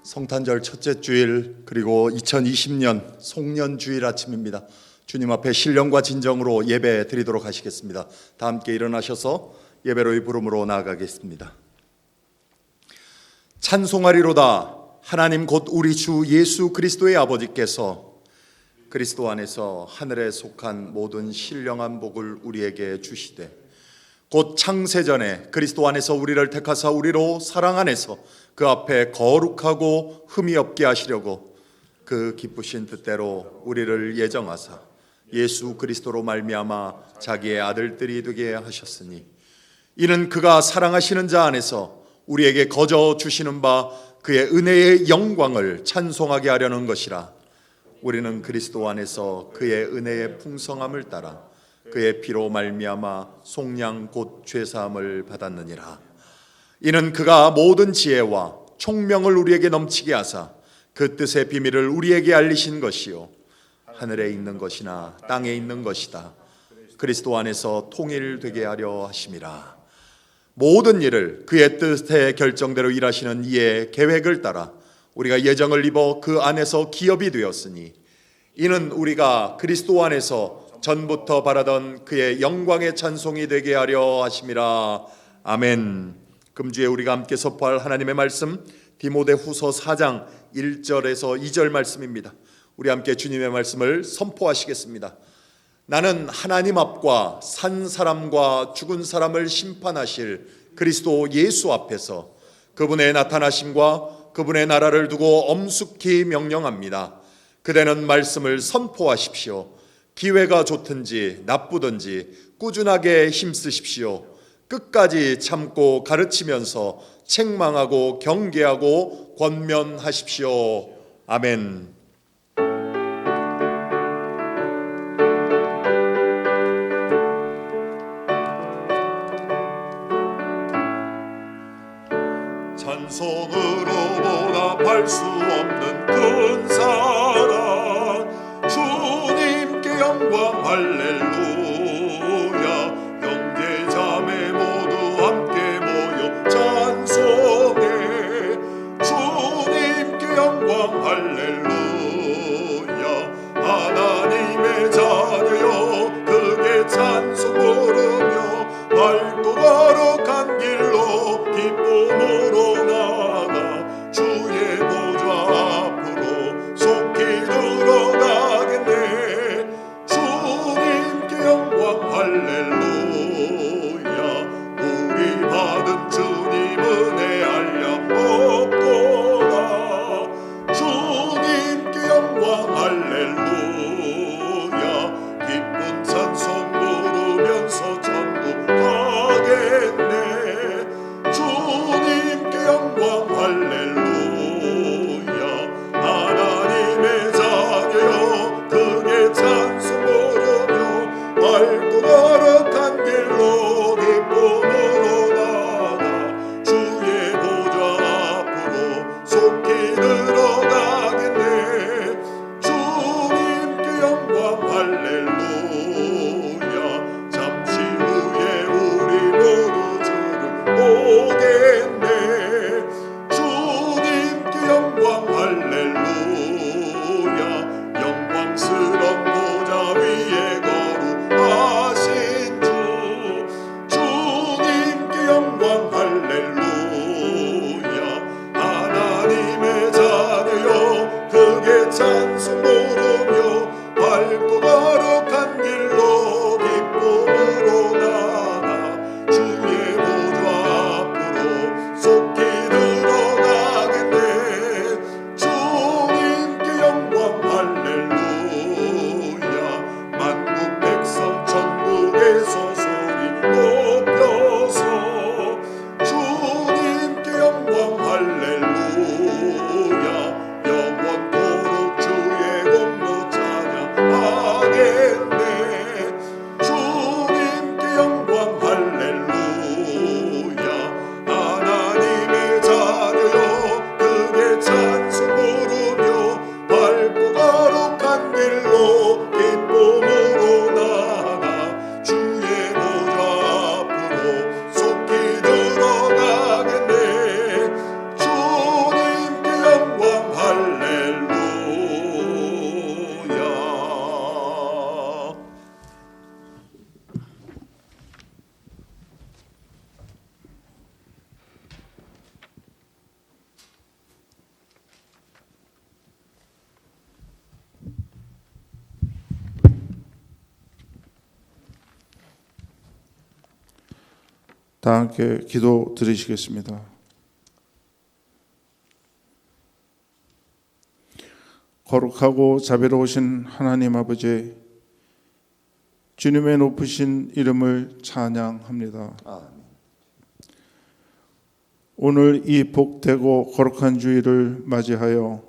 성탄절 첫째 주일 그리고 2020년 송년주일 아침입니다. 주님 앞에 신령과 진정으로 예배 드리도록 하시겠습니다. 다 함께 일어나셔서 예배로의 부름으로 나아가겠습니다. 찬송하리로다. 하나님 곧 우리 주 예수 그리스도의 아버지께서 그리스도 안에서 하늘에 속한 모든 신령한 복을 우리에게 주시되 곧 창세전에 그리스도 안에서 우리를 택하사 우리로 사랑 안에서 그 앞에 거룩하고 흠이 없게 하시려고 그 기쁘신 뜻대로 우리를 예정하사 예수 그리스도로 말미암아 자기의 아들들이 되게 하셨으니 이는 그가 사랑하시는 자 안에서 우리에게 거저 주시는 바 그의 은혜의 영광을 찬송하게 하려는 것이라. 우리는 그리스도 안에서 그의 은혜의 풍성함을 따라 그의 피로 말미암아 속량 곧 죄사함을 받았느니라. 이는 그가 모든 지혜와 총명을 우리에게 넘치게 하사 그 뜻의 비밀을 우리에게 알리신 것이요 하늘에 있는 것이나 땅에 있는 것이다 그리스도 안에서 통일되게 하려 하심이라. 모든 일을 그의 뜻의 결정대로 일하시는 이의 계획을 따라 우리가 예정을 입어 그 안에서 기업이 되었으니 이는 우리가 그리스도 안에서 전부터 바라던 그의 영광의 찬송이 되게 하려 하심이라. 아멘. 금주에 우리가 함께 선포할 하나님의 말씀 디모데후서 4장 1절에서 2절 말씀입니다. 우리 함께 주님의 말씀을 선포하시겠습니다. 나는 하나님 앞과 산 사람과 죽은 사람을 심판하실 그리스도 예수 앞에서 그분의 나타나심과 그분의 나라를 두고 엄숙히 명령합니다. 그대는 말씀을 선포하십시오. 기회가 좋든지 나쁘든지 꾸준하게 힘쓰십시오. 끝까지 참고 가르치면서 책망하고 경계하고 권면하십시오. 아멘. 찬송으로 보답할 수 없는 큰 사랑 주님께 영광 할렐루야. 형제자매 모두 함께 모여 찬송해 주님께 영광 할렐루야. 하나님의 자녀여 크게 찬송 부르며 밝고 거룩한 길로 기쁨으로 나가 주의 보좌 앞으로 속히 들어가겠네. 주님께 다 함께 기도 드리시겠습니다. 거룩하고 자비로우신 하나님 아버지, 주님의 높으신 이름을 찬양합니다. 오늘 이 복되고 거룩한 주일을 맞이하여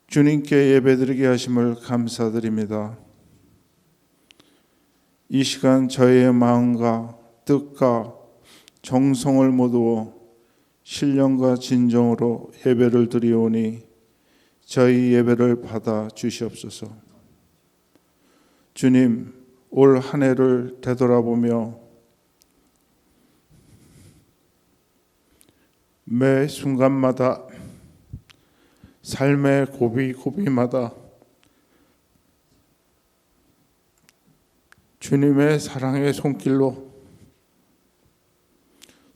주님께 예배드리게 하심을 감사드립니다. 이 시간 저희의 마음과 뜻과 정성을 모두어 신령과 진정으로 예배를 드리오니 저희 예배를 받아 주시옵소서. 주님, 올 한 해를 되돌아보며 매 순간마다 삶의 고비고비마다 주님의 사랑의 손길로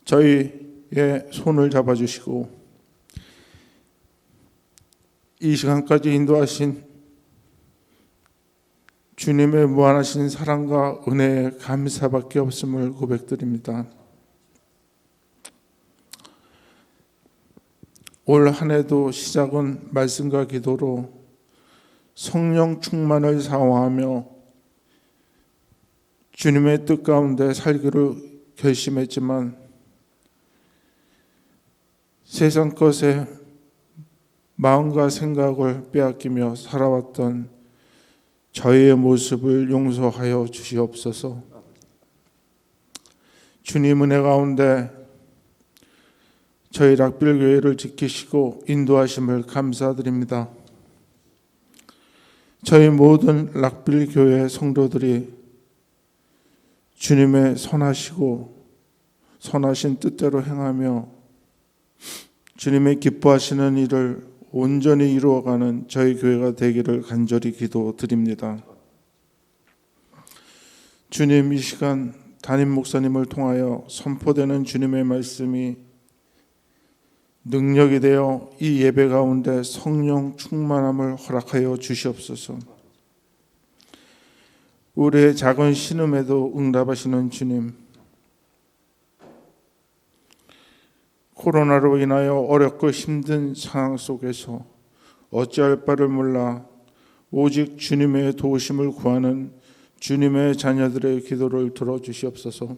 저희의 손을 잡아주시고 이 시간까지 인도하신 주님의 무한하신 사랑과 은혜에 감사밖에 없음을 고백드립니다. 올 한 해도 시작은 말씀과 기도로 성령 충만을 사모하며 주님의 뜻 가운데 살기를 결심했지만 세상 것에 마음과 생각을 빼앗기며 살아왔던 저희의 모습을 용서하여 주시옵소서. 주님 은혜 가운데 저희 락빌교회를 지키시고 인도하심을 감사드립니다. 저희 모든 락빌교회 성도들이 주님의 선하시고 선하신 뜻대로 행하며 주님의 기뻐하시는 일을 온전히 이루어가는 저희 교회가 되기를 간절히 기도드립니다. 주님, 이 시간 담임 목사님을 통하여 선포되는 주님의 말씀이 능력이 되어 이 예배 가운데 성령 충만함을 허락하여 주시옵소서. 우리의 작은 신음에도 응답하시는 주님, 코로나로 인하여 어렵고 힘든 상황 속에서 어찌할 바를 몰라 오직 주님의 도우심을 구하는 주님의 자녀들의 기도를 들어주시옵소서.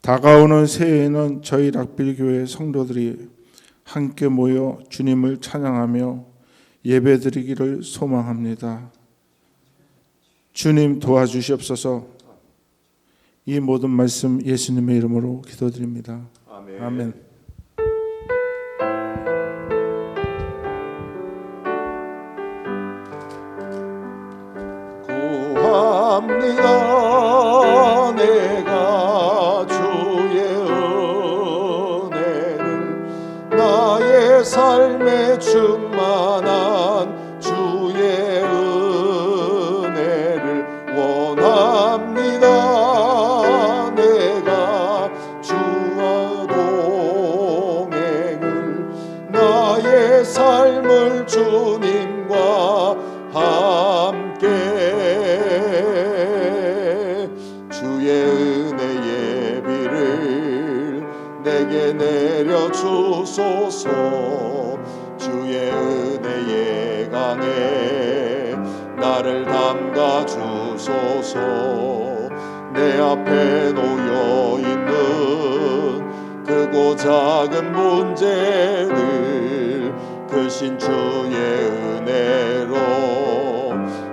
다가오는 새해에는 저희 락빌교회 성도들이 함께 모여 주님을 찬양하며 예배드리기를 소망합니다. 주님 도와주시옵소서. 이 모든 말씀 예수님의 이름으로 기도드립니다. 아멘. 구합니다. 내가 주의 은혜를, 나의 삶에 충만한 주의 은혜를 원합니다. 내가 주와 동행을, 나의 삶을 주님과 함께 주의 은혜의 비를 내게 내려주소서. 주의 은혜의 강에 나를 담가 주소서. 내 앞에 놓여 있는 크고 작은 문제를 크신 주의 은혜로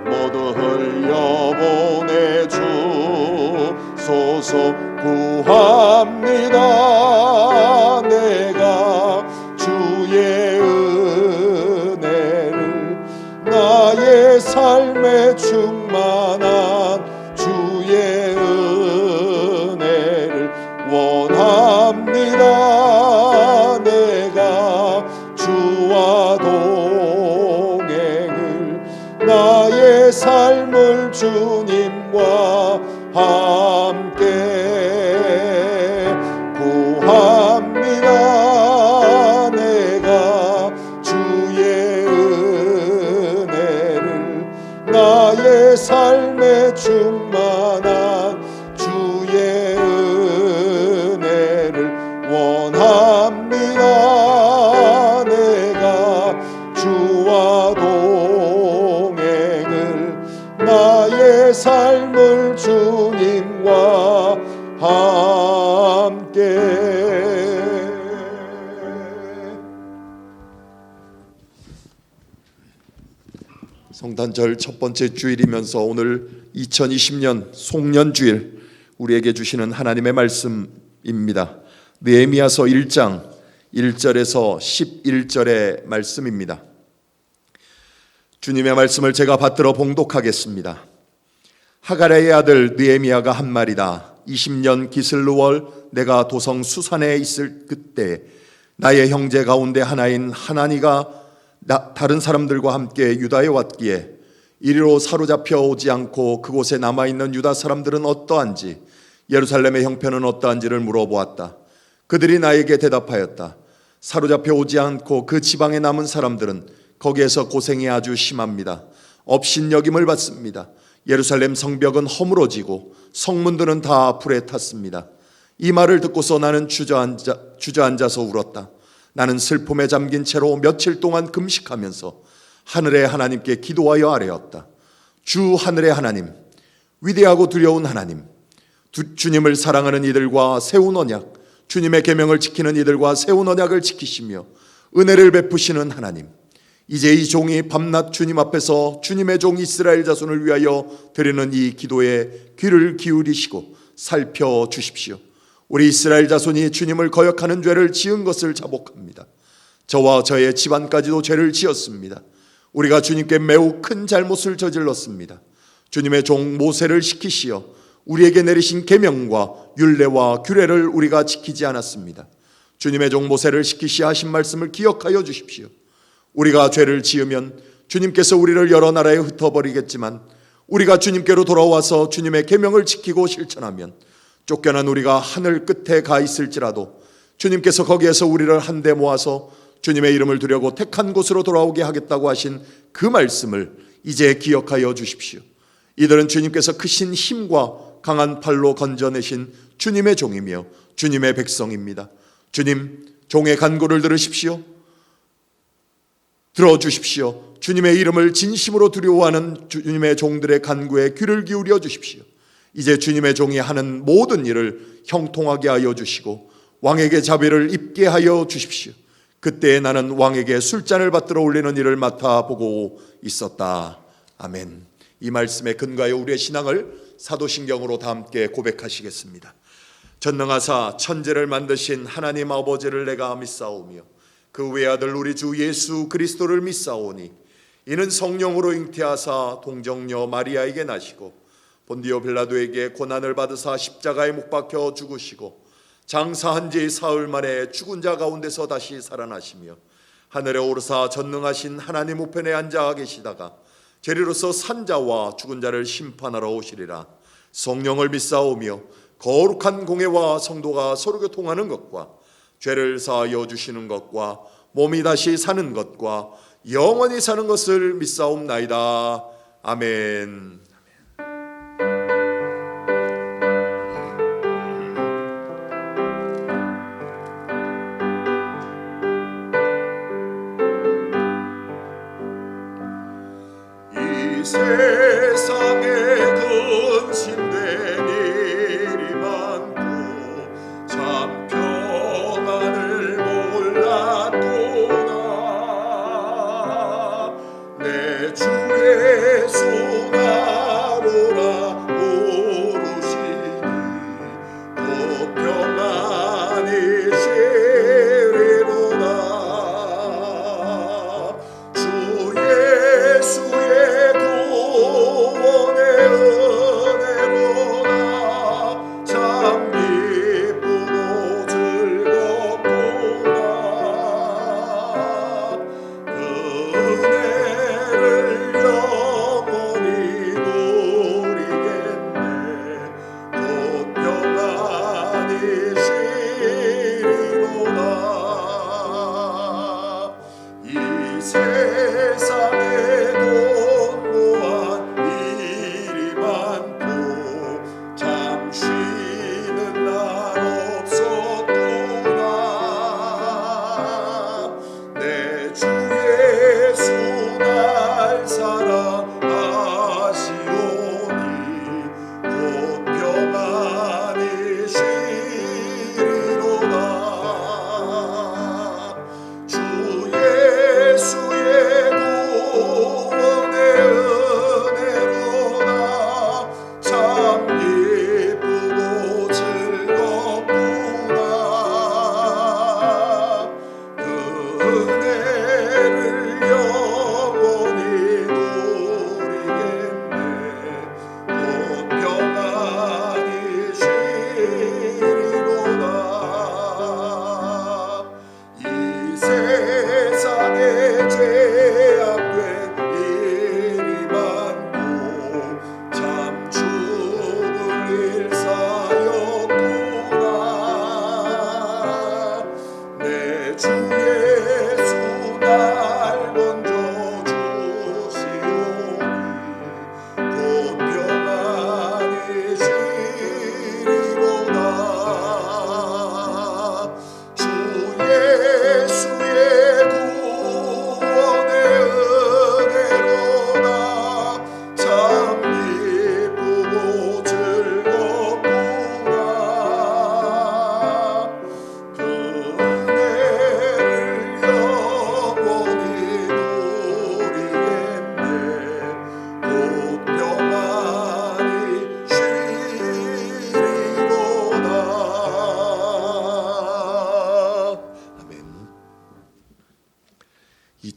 모두 흘려보내 주소서. 구합니다. 내가 주의 은혜를, 나의 삶에 충만한 주의 은혜를 원합니다. 내가 주와 동행을, 나의 삶을 주님과 함께 구합니다. 내가 주의 은혜를, 나의 삶에 충만한 주의 나의 삶을 주님과 함께. 성탄절 첫 번째 주일이면서 오늘 2020년 송년주일 우리에게 주시는 하나님의 말씀입니다. 느헤미야서 1장 1절에서 11절의 말씀입니다. 주님의 말씀을 제가 받들어 봉독하겠습니다. 하가랴의 아들 느헤미야가 한 말이다. 20년 기슬루월 내가 도성 수산에 있을 그때 나의 형제 가운데 하나인 하나니가 다른 사람들과 함께 유다에 왔기에 이리로 사로잡혀 오지 않고 그곳에 남아있는 유다 사람들은 어떠한지 예루살렘의 형편은 어떠한지를 물어보았다. 그들이 나에게 대답하였다. 사로잡혀 오지 않고 그 지방에 남은 사람들은 거기에서 고생이 아주 심합니다. 업신여김을 받습니다. 예루살렘 성벽은 허물어지고 성문들은 다 불에 탔습니다. 이 말을 듣고서 나는 주저앉아서 울었다. 나는 슬픔에 잠긴 채로 며칠 동안 금식하면서 하늘의 하나님께 기도하여 아뢰었다. 주 하늘의 하나님, 위대하고 두려운 하나님, 주님을 사랑하는 이들과 세운 언약, 주님의 계명을 지키는 이들과 세운 언약을 지키시며 은혜를 베푸시는 하나님, 이제 이 종이 밤낮 주님 앞에서 주님의 종 이스라엘 자손을 위하여 드리는 이 기도에 귀를 기울이시고 살펴주십시오. 우리 이스라엘 자손이 주님을 거역하는 죄를 지은 것을 자복합니다. 저와 저의 집안까지도 죄를 지었습니다. 우리가 주님께 매우 큰 잘못을 저질렀습니다. 주님의 종 모세를 시키시어 우리에게 내리신 계명과 율례와 규례를 우리가 지키지 않았습니다. 주님의 종 모세를 시키시어 하신 말씀을 기억하여 주십시오. 우리가 죄를 지으면 주님께서 우리를 여러 나라에 흩어버리겠지만 우리가 주님께로 돌아와서 주님의 계명을 지키고 실천하면 쫓겨난 우리가 하늘 끝에 가 있을지라도 주님께서 거기에서 우리를 한데 모아서 주님의 이름을 두려고 택한 곳으로 돌아오게 하겠다고 하신 그 말씀을 이제 기억하여 주십시오. 이들은 주님께서 크신 힘과 강한 팔로 건져내신 주님의 종이며 주님의 백성입니다. 주님, 종의 간구를 들으십시오. 들어주십시오. 주님의 이름을 진심으로 두려워하는 주님의 종들의 간구에 귀를 기울여 주십시오. 이제 주님의 종이 하는 모든 일을 형통하게 하여 주시고 왕에게 자비를 입게 하여 주십시오. 그때 나는 왕에게 술잔을 받들어 올리는 일을 맡아보고 있었다. 아멘. 이 말씀에 근거하여 우리의 신앙을 사도신경으로 다 함께 고백하시겠습니다. 전능하사 천지를 만드신 하나님 아버지를 내가 믿사오며 그 외아들 우리 주 예수 그리스도를 믿사오니 이는 성령으로 잉태하사 동정녀 마리아에게 나시고 본디오 빌라도에게 고난을 받으사 십자가에 못 박혀 죽으시고 장사한 지 사흘 만에 죽은 자 가운데서 다시 살아나시며 하늘에 오르사 전능하신 하나님 우편에 앉아 계시다가 재리로서 산 자와 죽은 자를 심판하러 오시리라. 성령을 믿사오며 거룩한 공회와 성도가 서로 교통하는 것과 죄를 사하여 주시는 것과 몸이 다시 사는 것과 영원히 사는 것을 믿사옵나이다. 아멘. 이 세상에 근심된 일이 많고 참 평안을 몰랐구나. 내 주 예수 나로라 오르시니 곧 평안이 시리로다. 주 예수의 구원의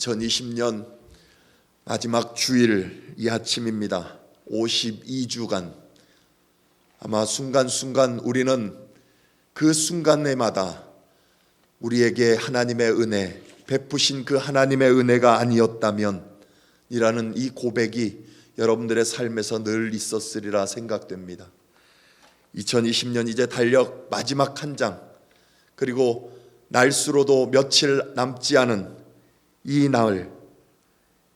2020년 마지막 주일 이 아침입니다. 52주간 아마 순간순간 우리는 그 순간에마다 우리에게 하나님의 은혜, 베푸신 그 하나님의 은혜가 아니었다면 이라는 이 고백이 여러분들의 삶에서 늘 있었으리라 생각됩니다. 2020년 이제 달력 마지막 한 장, 그리고 날수로도 며칠 남지 않은 이 날,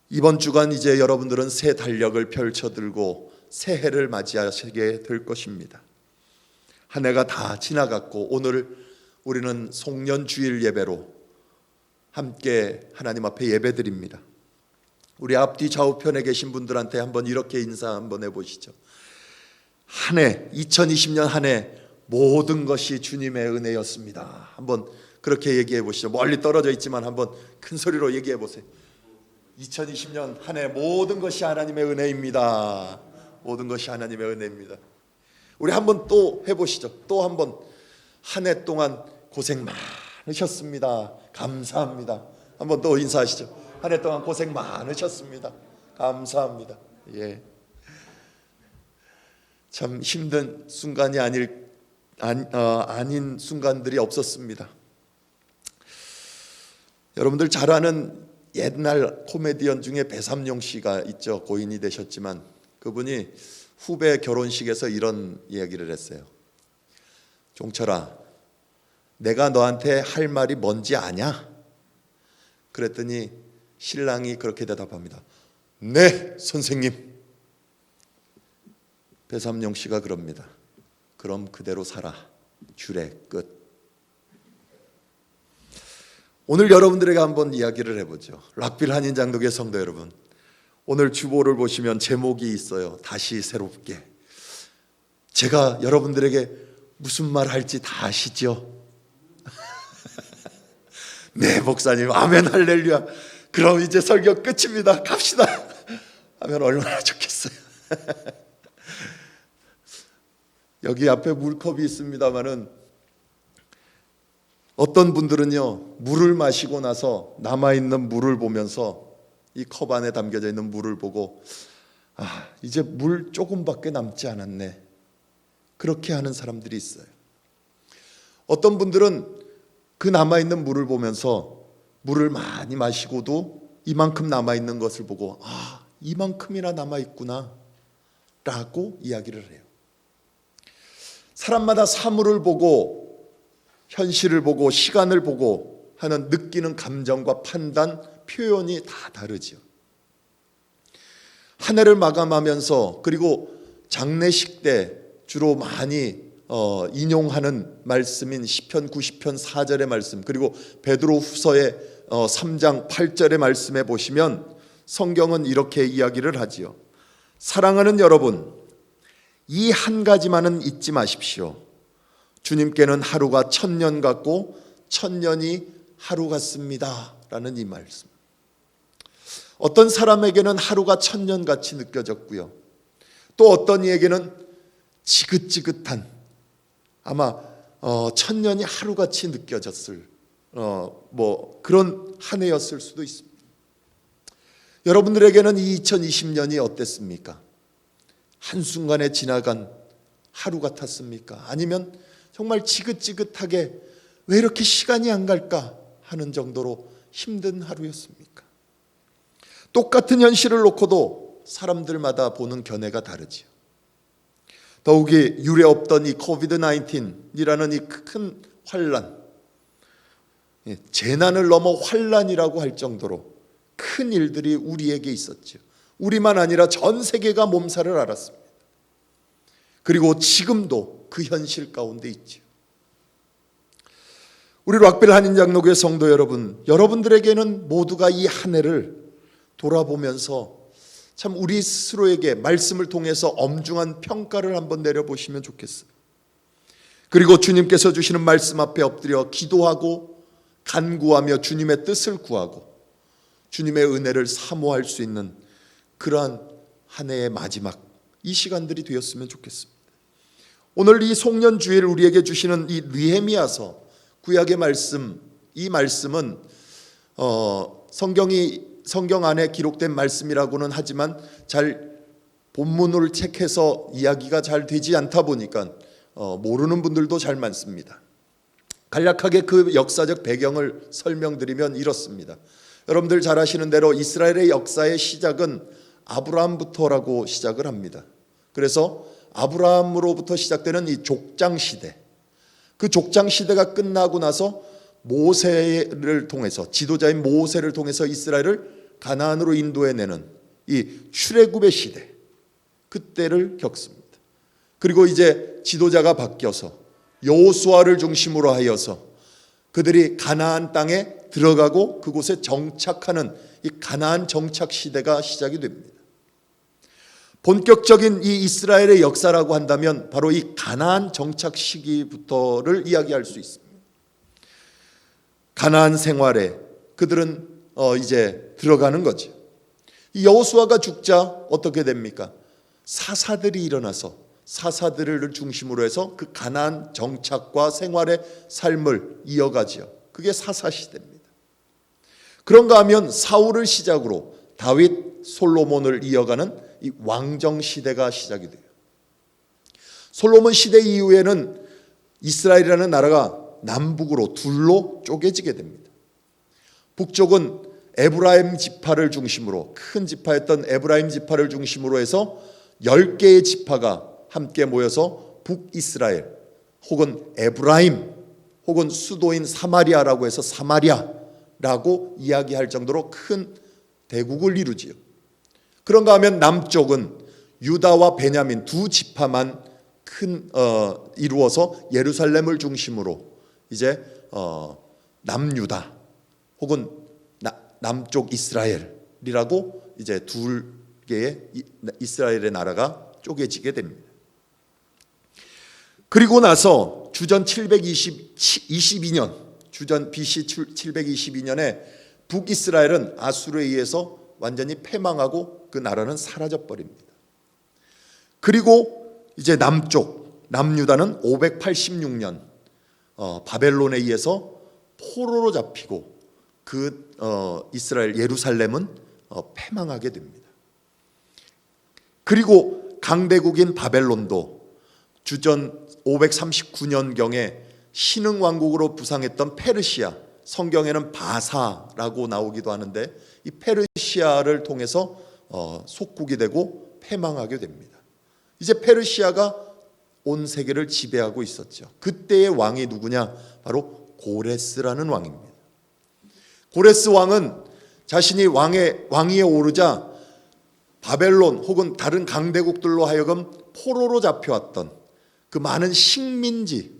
이번 주간 이제 여러분들은 새 달력을 펼쳐들고 새해를 맞이하시게 될 것입니다. 한 해가 다 지나갔고 오늘 우리는 송년주일 예배로 함께 하나님 앞에 예배드립니다. 우리 앞뒤 좌우편에 계신 분들한테 한번 이렇게 인사 한번 해보시죠. 한 해, 2020년 한 해 모든 것이 주님의 은혜였습니다. 한번 그렇게 얘기해 보시죠. 멀리 떨어져 있지만 한번 큰 소리로 얘기해 보세요. 2020년 한 해 모든 것이 하나님의 은혜입니다. 모든 것이 하나님의 은혜입니다. 우리 한번 또 해보시죠. 또 한번 한 해 동안 고생 많으셨습니다. 감사합니다. 한번 또 인사하시죠. 한 해 동안 고생 많으셨습니다. 감사합니다. 예. 참 힘든 순간이 아닌 순간들이 없었습니다. 여러분들 잘 아는 옛날 코미디언 중에 배삼룡 씨가 있죠. 고인이 되셨지만 그분이 후배 결혼식에서 이런 이야기를 했어요. 종철아, 내가 너한테 할 말이 뭔지 아냐? 그랬더니 신랑이 그렇게 대답합니다. 네, 선생님. 배삼룡 씨가 그럽니다. 그럼 그대로 살아. 주례 끝. 오늘 여러분들에게 한번 이야기를 해보죠. 락빌 한인장독의 성도 여러분, 오늘 주보를 보시면 제목이 있어요. 다시 새롭게. 제가 여러분들에게 무슨 말 할지 다 아시죠? 네, 목사님, 아멘 할렐루야. 그럼 이제 설교 끝입니다. 갑시다 하면 얼마나 좋겠어요. 여기 앞에 물컵이 있습니다마는 어떤 분들은요, 물을 마시고 나서 남아있는 물을 보면서 이 컵 안에 담겨져 있는 물을 보고 이제 물 조금밖에 남지 않았네, 그렇게 하는 사람들이 있어요. 어떤 분들은 그 남아있는 물을 보면서 물을 많이 마시고도 이만큼 남아있는 것을 보고 이만큼이나 남아있구나 라고 이야기를 해요. 사람마다 사물을 보고 현실을 보고 시간을 보고 하는 느끼는 감정과 판단, 표현이 다 다르죠. 한 해를 마감하면서 그리고 장례식 때 주로 많이 인용하는 말씀인 시편 90편 4절의 말씀, 그리고 베드로 후서의 3장 8절의 말씀에 보시면 성경은 이렇게 이야기를 하지요. 사랑하는 여러분, 이 한 가지만은 잊지 마십시오. 주님께는 하루가 1000년 같고 1000년이 하루 같습니다 라는 이 말씀. 어떤 사람에게는 하루가 1000년 같이 느껴졌고요, 또 어떤 이에게는 지긋지긋한, 아마 1000년이 하루같이 느껴졌을 그런 한 해였을 수도 있습니다. 여러분들에게는 이 2020년이 어땠습니까? 한순간에 지나간 하루 같았습니까? 아니면 정말 지긋지긋하게 왜 이렇게 시간이 안 갈까 하는 정도로 힘든 하루였습니까? 똑같은 현실을 놓고도 사람들마다 보는 견해가 다르지요. 더욱이 유례 없던 이 코비드-19이라는 이 큰 환란, 재난을 넘어 환란이라고 할 정도로 큰 일들이 우리에게 있었죠. 우리만 아니라 전 세계가 몸살을 앓았습니다. 그리고 지금도 그 현실 가운데 있죠. 우리 락빌 한인장로교회 성도 여러분, 여러분들에게는 모두가 이 한 해를 돌아보면서 참 우리 스스로에게 말씀을 통해서 엄중한 평가를 한번 내려보시면 좋겠어요. 그리고 주님께서 주시는 말씀 앞에 엎드려 기도하고 간구하며 주님의 뜻을 구하고 주님의 은혜를 사모할 수 있는 그러한 한 해의 마지막 이 시간들이 되었으면 좋겠습니다. 오늘 이 송년주일 우리에게 주시는 이 느헤미야서 구약의 말씀, 이 말씀은 성경 안에 기록된 말씀이라고는 하지만 잘 본문을 책해서 이야기가 잘 되지 않다 보니까 모르는 분들도 잘 많습니다. 간략하게 그 역사적 배경을 설명드리면 이렇습니다. 여러분들 잘 아시는 대로 이스라엘의 역사의 시작은 아브라함부터라고 시작을 합니다. 그래서 아브라함으로부터 시작되는 이 족장 시대, 그 족장 시대가 끝나고 나서 모세를 통해서, 지도자인 모세를 통해서 이스라엘을 가나안으로 인도해내는 이 출애굽의 시대, 그때를 겪습니다. 그리고 이제 지도자가 바뀌어서 여호수아를 중심으로 하여서 그들이 가나안 땅에 들어가고 그곳에 정착하는 이 가나안 정착 시대가 시작이 됩니다. 본격적인 이 이스라엘의 역사라고 한다면 바로 이 가나안 정착 시기부터를 이야기할 수 있습니다. 가나안 생활에 그들은 이제 들어가는 거죠. 이 여호수아가 죽자 어떻게 됩니까? 사사들이 일어나서 사사들을 중심으로 해서 그 가나안 정착과 생활의 삶을 이어가지요. 그게 사사 시대입니다. 그런가 하면 사울을 시작으로 다윗, 솔로몬을 이어가는 이 왕정 시대가 시작이 돼요. 솔로몬 시대 이후에는 이스라엘이라는 나라가 남북으로 둘로 쪼개지게 됩니다. 북쪽은 에브라임 지파를 중심으로, 큰 지파였던 에브라임 지파를 중심으로 해서 10개의 지파가 함께 모여서 북이스라엘 혹은 에브라임 혹은 수도인 사마리아라고 해서 사마리아라고 이야기할 정도로 큰 대국을 이루지요. 그런가 하면 남쪽은 유다와 베냐민 두 지파만 이루어서 예루살렘을 중심으로 이제 남유다 혹은 남쪽 이스라엘이라고 이제 둘 개의 이스라엘의 나라가 쪼개지게 됩니다. 그리고 나서 주전 722년, 주전 BC 722년에 북이스라엘은 아수르에 의해서 완전히 패망하고 그 나라는 사라져 버립니다. 그리고 이제 남유다는 586년 바벨론에 의해서 포로로 잡히고 그 이스라엘 예루살렘은 패망하게 됩니다. 그리고 강대국인 바벨론도 주전 539년경에 신흥왕국으로 부상했던 페르시아, 성경에는 바사라고 나오기도 하는데 이 페르시아를 통해서 속국이 되고 패망하게 됩니다. 이제 페르시아가 온 세계를 지배하고 있었죠. 그때의 왕이 누구냐? 바로 고레스라는 왕입니다. 고레스 왕은 자신이 왕위에 오르자 바벨론 혹은 다른 강대국들로 하여금 포로로 잡혀왔던 그 많은 식민지,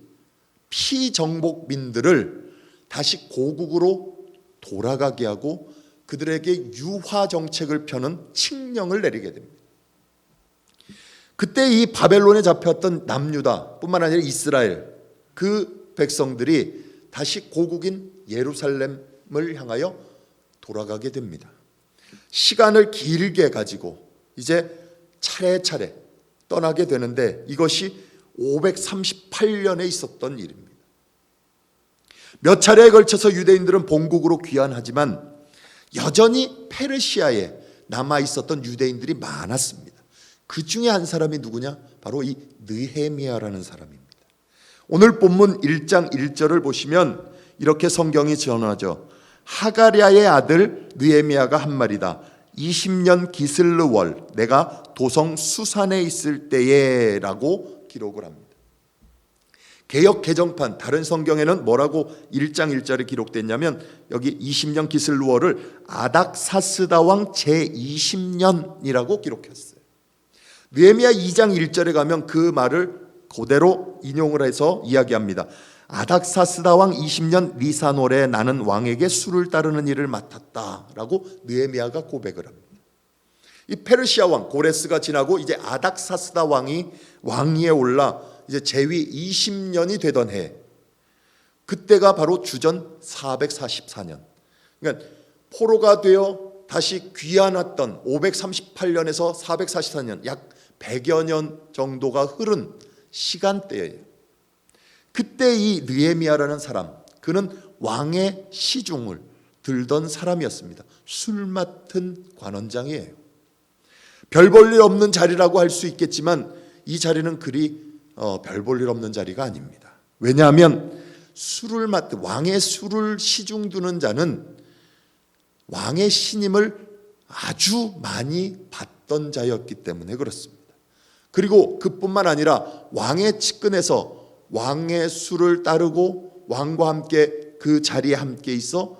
피정복민들을 다시 고국으로 돌아가게 하고 그들에게 유화 정책을 펴는 칙령을 내리게 됩니다. 그때 이 바벨론에 잡혔던 남유다뿐만 아니라 이스라엘 그 백성들이 다시 고국인 예루살렘을 향하여 돌아가게 됩니다. 시간을 길게 가지고 이제 차례차례 떠나게 되는데 이것이 538년에 있었던 일입니다. 몇 차례에 걸쳐서 유대인들은 본국으로 귀환하지만 여전히 페르시아에 남아 있었던 유대인들이 많았습니다. 그 중에 한 사람이 누구냐? 바로 이 느헤미야라는 사람입니다. 오늘 본문 1장 1절을 보시면 이렇게 성경이 전하죠. 하가랴의 아들 느헤미야가 한 말이다. 20년 기슬르월 내가 도성 수산에 있을 때에 라고 기록을 합니다. 개역 개정판 다른 성경에는 뭐라고 1장 1절에 기록됐냐면 여기 20년 기슬르월을 아닥사스다 왕 제20년이라고 기록했어요. 느헤미야 2장 1절에 가면 그 말을 그대로 인용을 해서 이야기합니다. 아닥사스다 왕 20년 니산월에 나는 왕에게 술을 따르는 일을 맡았다라고 느헤미야가 고백을 합니다. 이 페르시아 왕 고레스가 지나고 이제 아닥사스다 왕이 왕위에 올라 이제 재위 20년이 되던 해, 그때가 바로 주전 444년. 그러니까 포로가 되어 다시 귀환했던 538년에서 444년, 약 100여 년 정도가 흐른 시간대예요. 그때 이 느헤미야라는 사람, 그는 왕의 시중을 들던 사람이었습니다. 술 맡은 관원장이에요. 별 볼 일 없는 자리라고 할 수 있겠지만 이 자리는 그리 별 볼 일 없는 자리가 아닙니다. 왜냐하면 왕의 술을 시중 두는 자는 왕의 신임을 아주 많이 받던 자였기 때문에 그렇습니다. 그리고 그뿐만 아니라 왕의 측근에서 왕의 술을 따르고 왕과 함께 그 자리에 함께 있어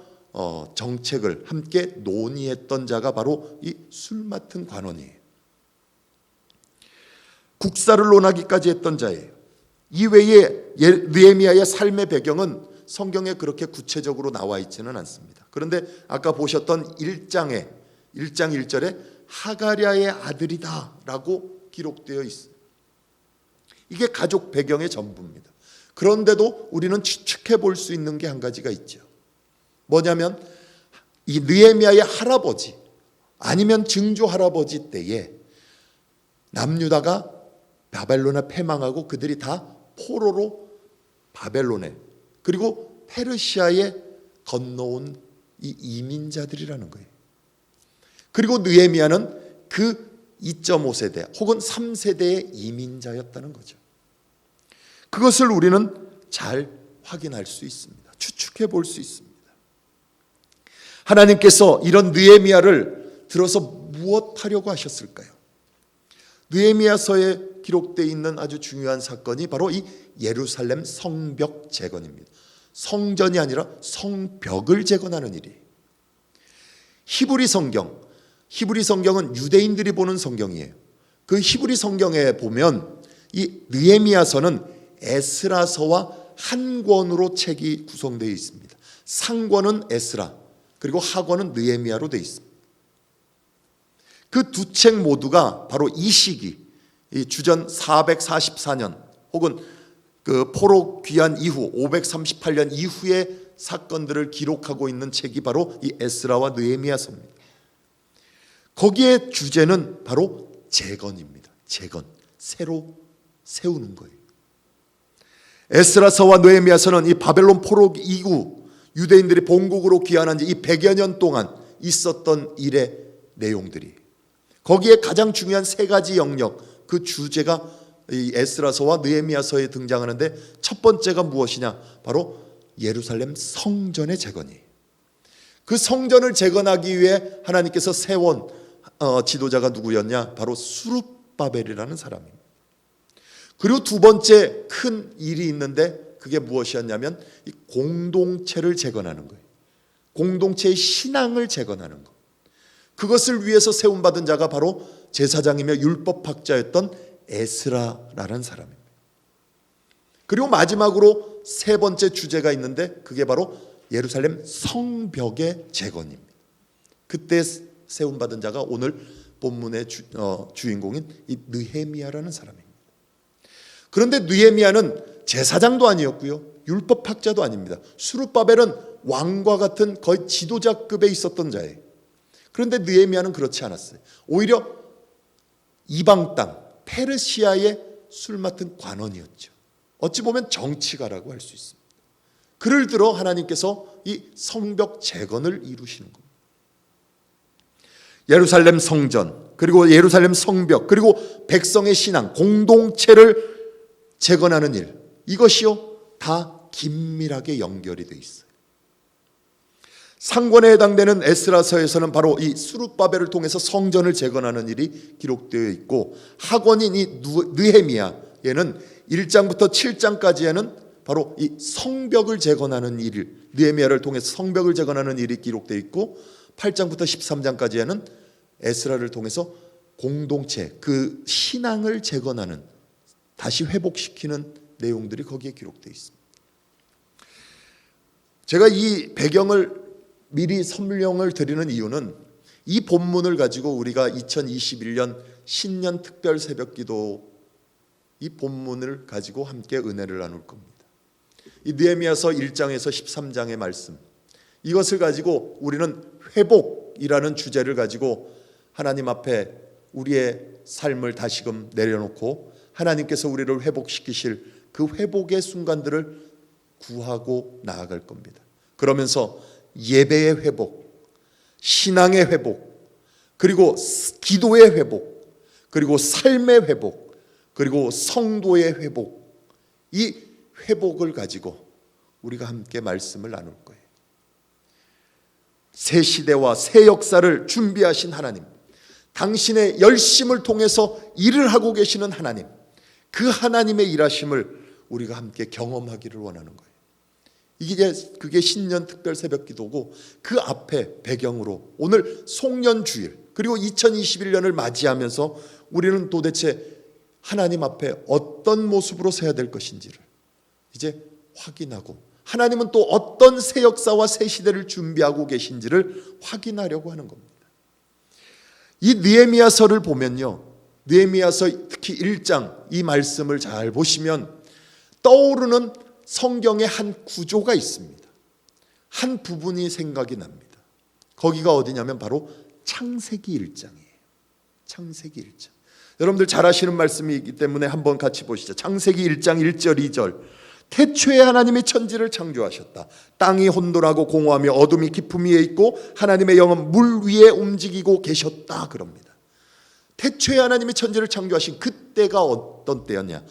정책을 함께 논의했던 자가 바로 이 술 맡은 관원이에요. 국사를 논하기까지 했던 자예요. 이외에 느헤미야의 삶의 배경은 성경에 그렇게 구체적으로 나와 있지는 않습니다. 그런데 아까 보셨던 1장 1절에 하가랴의 아들이다라고 기록되어 있어요. 이게 가족 배경의 전부입니다. 그런데도 우리는 추측해 볼 수 있는 게 한 가지가 있죠. 뭐냐면 이 느헤미야의 할아버지 아니면 증조 할아버지 때에 남유다가 바벨론에 패망하고 그들이 다 포로로 바벨론에 그리고 페르시아에 건너온 이 이민자들이라는 거예요. 그리고 느헤미야는 그 2.5세대 혹은 3세대의 이민자였다는 거죠. 그것을 우리는 잘 확인할 수 있습니다. 추측해 볼 수 있습니다. 하나님께서 이런 느헤미야를 들어서 무엇하려고 하셨을까요? 느헤미야서에 기록되어 있는 아주 중요한 사건이 바로 이 예루살렘 성벽 재건입니다. 성전이 아니라 성벽을 재건하는 일이에요. 히브리 성경은 유대인들이 보는 성경이에요. 그 히브리 성경에 보면 이 느헤미야서는 에스라서와 한 권으로 책이 구성되어 있습니다. 상권은 에스라 그리고 하권은 느헤미야로 되어 있습니다. 그 두 책 모두가 바로 이 시기 이 주전 444년 혹은 그 포로 귀환 이후 538년 이후의 사건들을 기록하고 있는 책이 바로 이 에스라와 느헤미야서입니다. 거기에 주제는 바로 재건입니다. 재건, 새로 세우는 거예요. 에스라서와 느헤미야서는 이 바벨론 포로 이후 유대인들이 본국으로 귀환한 지 이 100여 년 동안 있었던 일의 내용들이 거기에 가장 중요한 세 가지 영역 그 주제가 이 에스라서와 느헤미야서에 등장하는데 첫 번째가 무엇이냐? 바로 예루살렘 성전의 재건이에요. 그 성전을 재건하기 위해 하나님께서 세운 지도자가 누구였냐? 바로 수룹바벨이라는 사람입니다. 그리고 두 번째 큰 일이 있는데 그게 무엇이었냐면 이 공동체를 재건하는 거예요. 공동체의 신앙을 재건하는 것. 그것을 위해서 세움받은 자가 바로 제사장이며 율법학자였던 에스라라는 사람입니다. 그리고 마지막으로 세 번째 주제가 있는데 그게 바로 예루살렘 성벽의 재건입니다. 그때 세움받은 자가 오늘 본문의 주인공인 이 느헤미야라는 사람입니다. 그런데 느헤미야는 제사장도 아니었고요. 율법학자도 아닙니다. 수룹바벨은 왕과 같은 거의 지도자급에 있었던 자예요. 그런데 느헤미야는 그렇지 않았어요. 오히려 이방 땅 페르시아의 술 맡은 관원이었죠. 어찌 보면 정치가라고 할 수 있습니다. 그를 들어 하나님께서 이 성벽 재건을 이루시는 겁니다. 예루살렘 성전 그리고 예루살렘 성벽 그리고 백성의 신앙 공동체를 재건하는 일 이것이요 다 긴밀하게 연결이 되어 있어요. 상권에 해당되는 에스라서에서는 바로 이 수룹바벨을 통해서 성전을 재건하는 일이 기록되어 있고 하권인 이 느헤미야에는 1장부터 7장까지에는 바로 이 성벽을 재건하는 일 느헤미야를 통해서 성벽을 재건하는 일이 기록되어 있고 8장부터 13장까지에는 에스라를 통해서 공동체 그 신앙을 재건하는 다시 회복시키는 내용들이 거기에 기록되어 있습니다. 제가 이 배경을 미리 설명을 드리는 이유는 이 본문을 가지고 우리가 2021년 신년 특별 새벽기도 이 본문을 가지고 함께 은혜를 나눌 겁니다. 이 느헤미야서 1장에서 13장의 말씀 이것을 가지고 우리는 회복이라는 주제를 가지고 하나님 앞에 우리의 삶을 다시금 내려놓고 하나님께서 우리를 회복시키실 그 회복의 순간들을 구하고 나아갈 겁니다. 그러면서 예배의 회복, 신앙의 회복, 그리고 기도의 회복, 그리고 삶의 회복, 그리고 성도의 회복, 이 회복을 가지고 우리가 함께 말씀을 나눌 거예요. 새 시대와 새 역사를 준비하신 하나님, 당신의 열심을 통해서 일을 하고 계시는 하나님, 그 하나님의 일하심을 우리가 함께 경험하기를 원하는 거예요. 그게 신년 특별 새벽 기도고, 그 앞에 배경으로 오늘 송년 주일 그리고 2021년을 맞이하면서 우리는 도대체 하나님 앞에 어떤 모습으로 서야 될 것인지를 이제 확인하고, 하나님은 또 어떤 새 역사와 새 시대를 준비하고 계신지를 확인하려고 하는 겁니다. 이 느헤미야서를 보면요, 느헤미야서 특히 1장 이 말씀을 잘 보시면 떠오르는 성경의 한 구조가 있습니다. 한 부분이 생각이 납니다. 거기가 어디냐면 바로 창세기 1장이에요. 창세기 1장. 여러분들 잘 아시는 말씀이기 때문에 한번 같이 보시죠. 창세기 1장 1절 2절. 태초에 하나님이 천지를 창조하셨다. 땅이 혼돈하고 공허하며 어둠이 깊음 위에 있고 하나님의 영은 물 위에 움직이고 계셨다 그럽니다. 태초에 하나님이 천지를 창조하신 그때가 어떤 때였냐?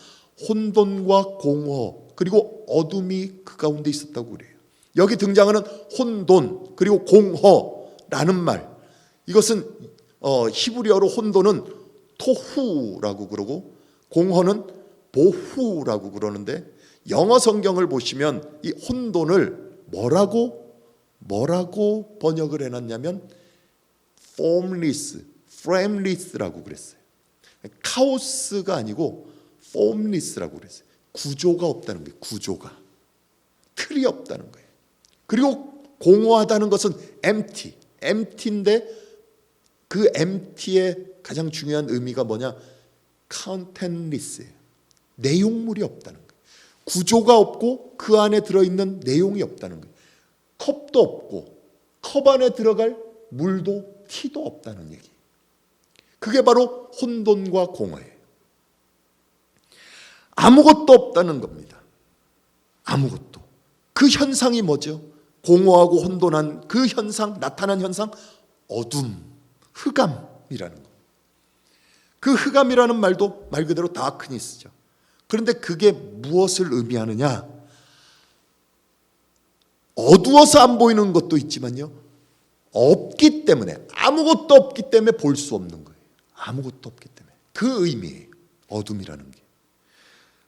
혼돈과 공허 그리고 어둠이 그 가운데 있었다고 그래요. 여기 등장하는 혼돈 그리고 공허라는 말, 이것은 히브리어로 혼돈은 토후라고 그러고 공허는 보후라고 그러는데, 영어 성경을 보시면 이 혼돈을 뭐라고 번역을 해놨냐면 frameless라고 그랬어요. 카오스가 아니고 formless라고 그랬어요. 구조가 없다는 거예요. 구조가, 틀이 없다는 거예요. 그리고 공허하다는 것은 empty인데 그 empty의 가장 중요한 의미가 뭐냐? contentless예요. 내용물이 없다는 거예요. 구조가 없고 그 안에 들어있는 내용이 없다는 거예요. 컵도 없고 컵 안에 들어갈 물도 티도 없다는 얘기. 그게 바로 혼돈과 공허예요. 아무것도 없다는 겁니다. 아무것도. 그 현상이 뭐죠? 공허하고 혼돈한 그 현상, 나타난 현상, 어둠, 흑암이라는 거. 그 흑암이라는 말도 말 그대로 다크니스죠. 그런데 그게 무엇을 의미하느냐? 어두워서 안 보이는 것도 있지만요, 없기 때문에, 아무것도 없기 때문에 볼 수 없는 거예요. 아무것도 없기 때문에. 그 의미예요, 어둠이라는 게.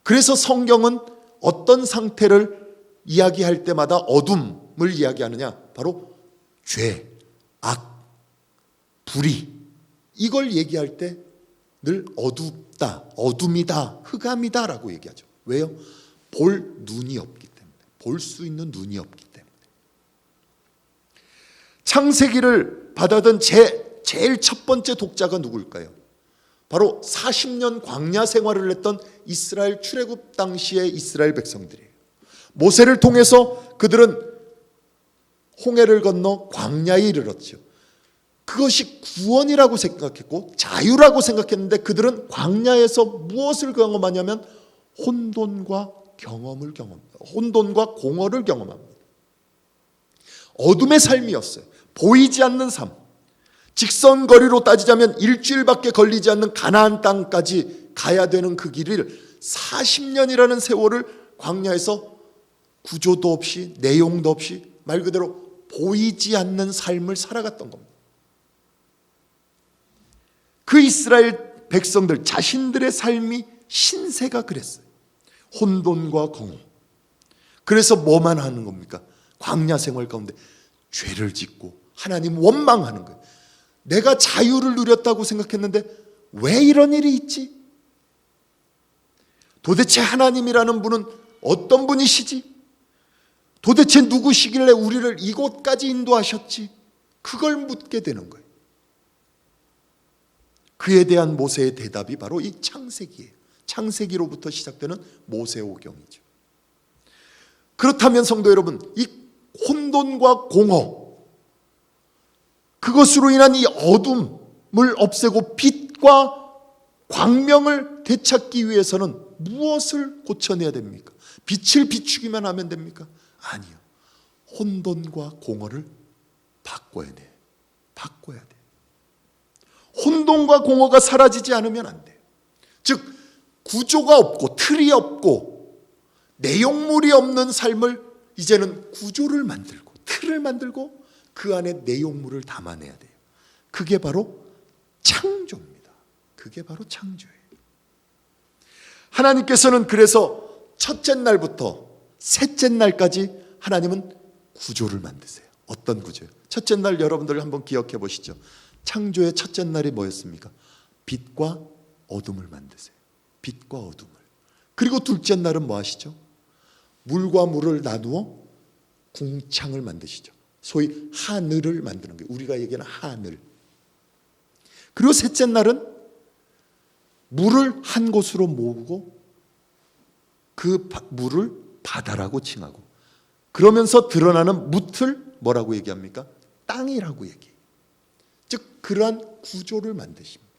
그래서 성경은 어떤 상태를 이야기할 때마다 어둠을 이야기하느냐? 바로 죄, 악, 불의, 이걸 얘기할 때 늘 어둡다, 어둠이다, 흑암이다 라고 얘기하죠. 왜요? 볼 눈이 없기 때문에. 볼 수 있는 눈이 없기 때문에. 창세기를 받아든 제일 첫 번째 독자가 누구일까요? 바로 40년 광야 생활을 했던 이스라엘 출애굽 당시의 이스라엘 백성들이에요. 모세를 통해서 그들은 홍해를 건너 광야에 이르렀죠. 그것이 구원이라고 생각했고 자유라고 생각했는데, 그들은 광야에서 무엇을 경험하냐면 혼돈과 공허를 경험합니다. 어둠의 삶이었어요. 보이지 않는 삶. 직선거리로 따지자면 일주일밖에 걸리지 않는 가나안 땅까지 가야 되는 그 길을 40년이라는 세월을 광야에서 구조도 없이 내용도 없이 말 그대로 보이지 않는 삶을 살아갔던 겁니다. 그 이스라엘 백성들 자신들의 삶이 신세가 그랬어요. 혼돈과 공허. 그래서 뭐만 하는 겁니까? 광야 생활 가운데 죄를 짓고 하나님 원망하는 거예요. 내가 자유를 누렸다고 생각했는데 왜 이런 일이 있지? 도대체 하나님이라는 분은 어떤 분이시지? 도대체 누구시길래 우리를 이곳까지 인도하셨지? 그걸 묻게 되는 거예요. 그에 대한 모세의 대답이 바로 이 창세기예요. 창세기로부터 시작되는 모세오경이죠. 그렇다면 성도 여러분, 이 혼돈과 공허, 그것으로 인한 이 어둠을 없애고 빛과 광명을 되찾기 위해서는 무엇을 고쳐내야 됩니까? 빛을 비추기만 하면 됩니까? 아니요. 혼돈과 공허를 바꿔야 돼. 바꿔야 돼. 혼돈과 공허가 사라지지 않으면 안 돼요. 즉 구조가 없고 틀이 없고 내용물이 없는 삶을 이제는 구조를 만들고 틀을 만들고 그 안에 내용물을 담아내야 돼요. 그게 바로 창조입니다. 그게 바로 창조예요. 하나님께서는 그래서 첫째 날부터 셋째 날까지 하나님은 구조를 만드세요. 어떤 구조예요? 첫째 날 여러분들 한번 기억해 보시죠. 창조의 첫째 날이 뭐였습니까? 빛과 어둠을 만드세요. 빛과 어둠을. 그리고 둘째 날은 뭐 하시죠? 물과 물을 나누어 궁창을 만드시죠. 소위 하늘을 만드는 거예요. 우리가 얘기하는 하늘. 그리고 셋째 날은 물을 한 곳으로 모으고 그 물을 바다라고 칭하고, 그러면서 드러나는 묻을 뭐라고 얘기합니까? 땅이라고 얘기해요. 즉 그러한 구조를 만드십니다.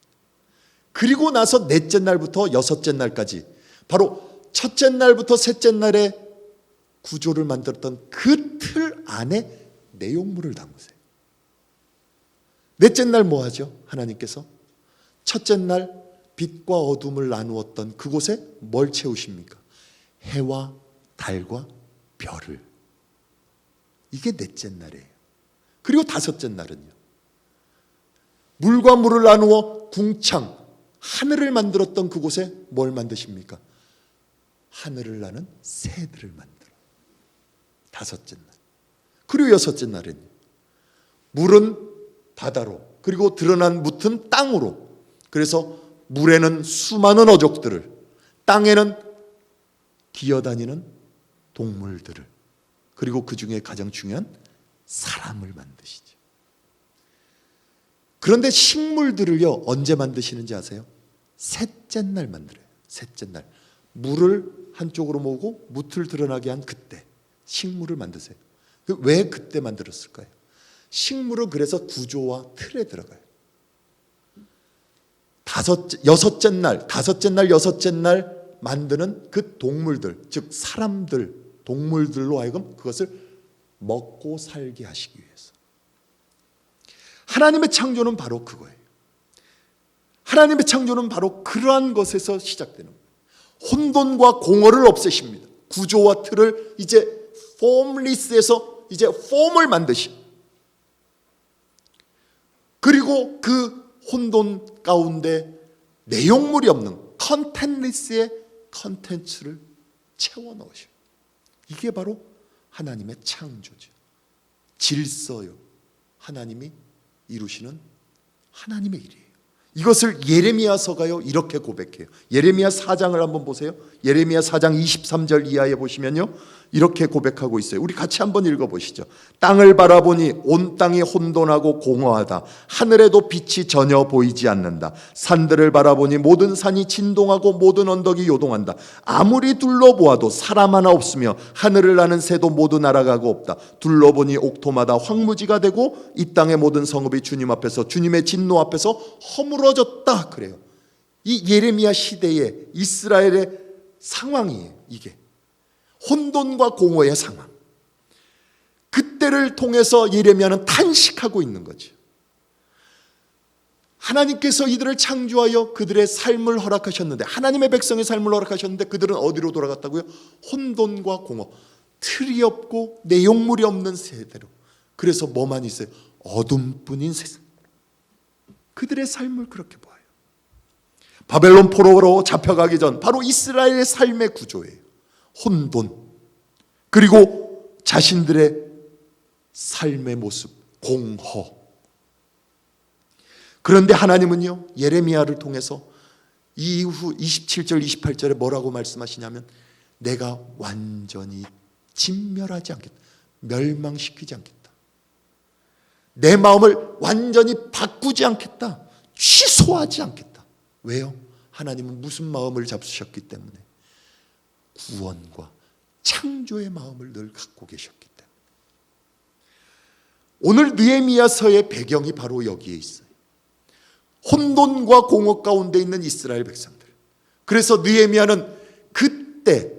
그리고 나서 넷째 날부터 여섯째 날까지 바로 첫째 날부터 셋째 날에 구조를 만들었던 그 틀 안에 내용물을 담으세요. 넷째 날 뭐 하죠? 하나님께서 첫째 날 빛과 어둠을 나누었던 그곳에 뭘 채우십니까? 해와 달과 별을. 이게 넷째 날이에요. 그리고 다섯째 날은요, 물과 물을 나누어 궁창, 하늘을 만들었던 그곳에 뭘 만드십니까? 하늘을 나는 새들을 만들어. 다섯째 날. 그리고 여섯째 날에는 물은 바다로, 그리고 드러난 묻은 땅으로. 그래서 물에는 수많은 어족들을, 땅에는 기어다니는 동물들을, 그리고 그 중에 가장 중요한 사람을 만드시죠. 그런데 식물들을요, 언제 만드시는지 아세요? 셋째 날 만들어요. 셋째 날. 물을 한쪽으로 모으고 묻을 드러나게 한 그때 식물을 만드세요. 왜 그때 만들었을까요? 식물은 그래서 구조와 틀에 들어가요. 여섯째 날, 다섯째 날, 여섯째 날 만드는 그 동물들, 즉 사람들, 동물들로 하여금 그것을 먹고 살게 하시기 위해서. 하나님의 창조는 바로 그거예요. 하나님의 창조는 바로 그러한 것에서 시작되는 거예요. 혼돈과 공허를 없애십니다. 구조와 틀을 이제 폼리스에서 이제 폼을 만드시. 그리고 그 혼돈 가운데 내용물이 없는 컨텐리스의 컨텐츠를 채워 넣으셔. 이게 바로 하나님의 창조죠. 질서요. 하나님이 이루시는 하나님의 일이에요. 이것을 예레미야서가요 이렇게 고백해요. 예레미야 4장을 한번 보세요. 예레미야 4장 23절 이하에 보시면요 이렇게 고백하고 있어요. 우리 같이 한번 읽어보시죠. 땅을 바라보니 온 땅이 혼돈하고 공허하다. 하늘에도 빛이 전혀 보이지 않는다. 산들을 바라보니 모든 산이 진동하고 모든 언덕이 요동한다. 아무리 둘러보아도 사람 하나 없으며 하늘을 나는 새도 모두 날아가고 없다. 둘러보니 옥토마다 황무지가 되고 이 땅의 모든 성읍이 주님 앞에서, 주님의 진노 앞에서 허물어졌다. 그래요. 이 예레미야 시대의 이스라엘의 상황이에요. 이게 혼돈과 공허의 상황. 그때를 통해서 예레미야는 탄식하고 있는 거죠. 하나님께서 이들을 창조하여 그들의 삶을 허락하셨는데, 하나님의 백성의 삶을 허락하셨는데 그들은 어디로 돌아갔다고요? 혼돈과 공허, 틀이 없고 내용물이 없는 세대로. 그래서 뭐만 있어요? 어둠뿐인 세상. 그들의 삶을 그렇게 봐요. 바벨론 포로로 잡혀가기 전 바로 이스라엘의 삶의 구조예요. 혼돈, 그리고 자신들의 삶의 모습, 공허. 그런데 하나님은요 예레미야를 통해서 이후 27절 28절에 뭐라고 말씀하시냐면, 내가 완전히 진멸하지 않겠다, 멸망시키지 않겠다, 내 마음을 완전히 바꾸지 않겠다, 취소하지 않겠다. 왜요? 하나님은 무슨 마음을 잡수셨기 때문에? 구원과 창조의 마음을 늘 갖고 계셨기 때문에. 오늘 느헤미야서의 배경이 바로 여기에 있어요. 혼돈과 공허 가운데 있는 이스라엘 백성들. 그래서 느헤미야는 그때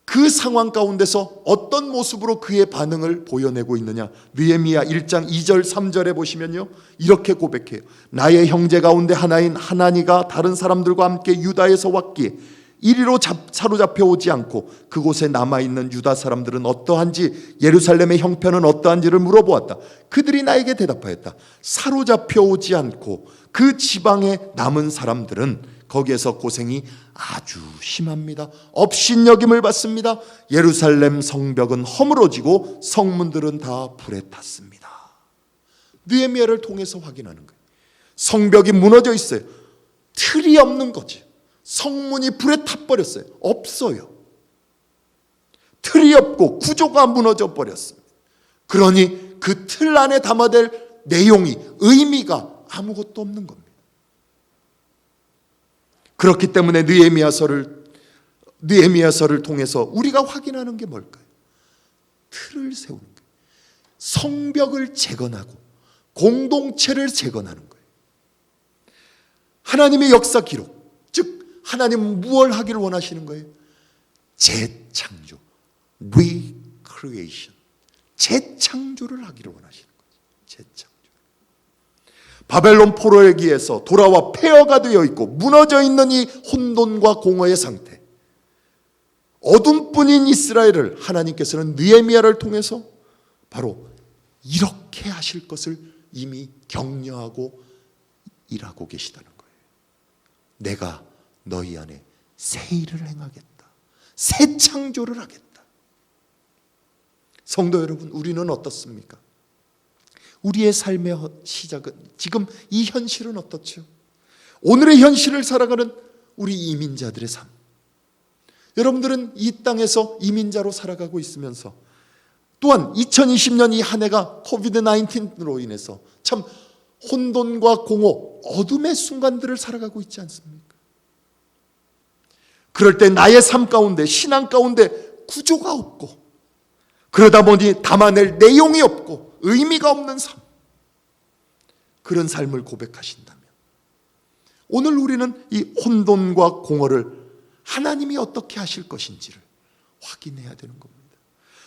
그 상황 가운데서 어떤 모습으로 그의 반응을 보여내고 있느냐. 느헤미야 1장 2절 3절에 보시면요, 이렇게 고백해요. 나의 형제 가운데 하나인 하나니가 다른 사람들과 함께 유다에서 왔기에 이리로 사로잡혀 오지 않고 그곳에 남아있는 유다 사람들은 어떠한지, 예루살렘의 형편은 어떠한지를 물어보았다. 그들이 나에게 대답하였다. 사로잡혀 오지 않고 그 지방에 남은 사람들은 거기에서 고생이 아주 심합니다. 업신여김을 받습니다. 예루살렘 성벽은 허물어지고 성문들은 다 불에 탔습니다. 느헤미야를 통해서 확인하는 거예요. 성벽이 무너져 있어요. 틀이 없는 거죠. 성문이 불에 타버렸어요. 없어요. 틀이 없고 구조가 무너져 버렸습니다. 그러니 그 틀 안에 담아낼 내용이, 의미가 아무것도 없는 겁니다. 그렇기 때문에 느헤미야서를 통해서 우리가 확인하는 게 뭘까요? 틀을 세우는 거예요. 성벽을 재건하고 공동체를 재건하는 거예요. 하나님의 역사 기록, 즉 하나님은 무엇을 하기를 원하시는 거예요? 재창조, recreation, 재창조를 하기를 원하시는 거예요. 재창조. 바벨론 포로에게서 돌아와 폐허가 되어 있고 무너져 있는 이 혼돈과 공허의 상태, 어둠뿐인 이스라엘을 하나님께서는 느헤미야를 통해서 바로 이렇게 하실 것을 이미 격려하고 일하고 계시다는 거예요. 내가 너희 안에 새 일을 행하겠다. 새 창조를 하겠다. 성도 여러분, 우리는 어떻습니까? 우리의 삶의 시작은, 지금 이 현실은 어떻죠? 오늘의 현실을 살아가는 우리 이민자들의 삶. 여러분들은 이 땅에서 이민자로 살아가고 있으면서 또한 2020년 이 한 해가 코비드-19로 인해서 참 혼돈과 공허, 어둠의 순간들을 살아가고 있지 않습니까? 그럴 때 나의 삶 가운데, 신앙 가운데 구조가 없고, 그러다 보니 담아낼 내용이 없고 의미가 없는 삶, 그런 삶을 고백하신다면 오늘 우리는 이 혼돈과 공허를 하나님이 어떻게 하실 것인지를 확인해야 되는 겁니다.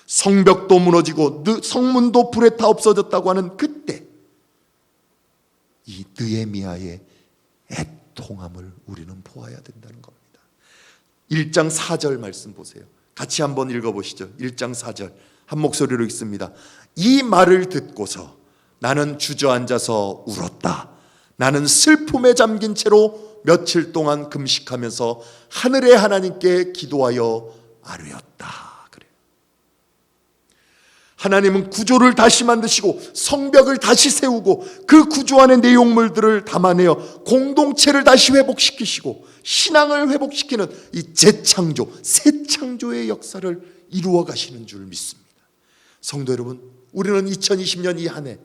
성벽도 무너지고 성문도 불에 타 없어졌다고 하는 그때 이 느헤미야의 애통함을 우리는 보아야 된다는 겁니다. 1장 4절 말씀 보세요. 같이 한번 읽어보시죠. 1장 4절 한 목소리로 읽습니다. 이 말을 듣고서 나는 주저앉아서 울었다. 나는 슬픔에 잠긴 채로 며칠 동안 금식하면서 하늘의 하나님께 기도하여 아뢰었다. 그래요. 하나님은 구조를 다시 만드시고 성벽을 다시 세우고 그 구조 안의 내용물들을 담아내어 공동체를 다시 회복시키시고 신앙을 회복시키는 이 재창조, 새 창조의 역사를 이루어 가시는 줄 믿습니다. 성도 여러분, 우리는 2020년 이 한 해